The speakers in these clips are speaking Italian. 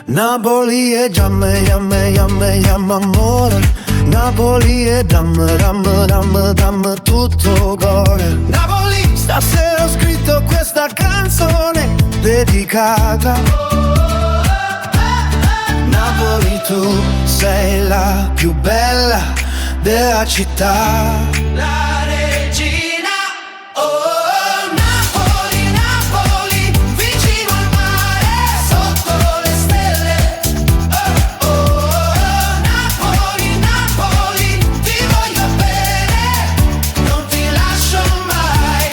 Napoli è giamme, giamme, giamme, giamme amore. Napoli è damme, damme, damme, damme tutto cuore. Napoli, stasera ho scritto questa canzone dedicata. Napoli, tu sei la più bella della città. La regina, oh, Napoli, Napoli, vicino al mare, sotto le stelle. Oh, oh, Napoli, Napoli, ti voglio bene, non ti lascio mai.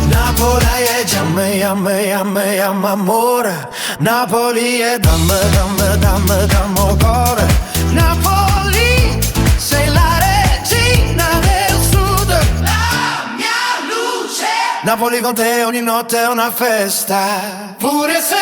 Napoli è giamme, giamme, giamme, giamme amore. Napoli è damme, damme, damme, damme cuore. Napoli, sei la regina del sud, la mia luce. Napoli con te ogni notte è una festa, pure se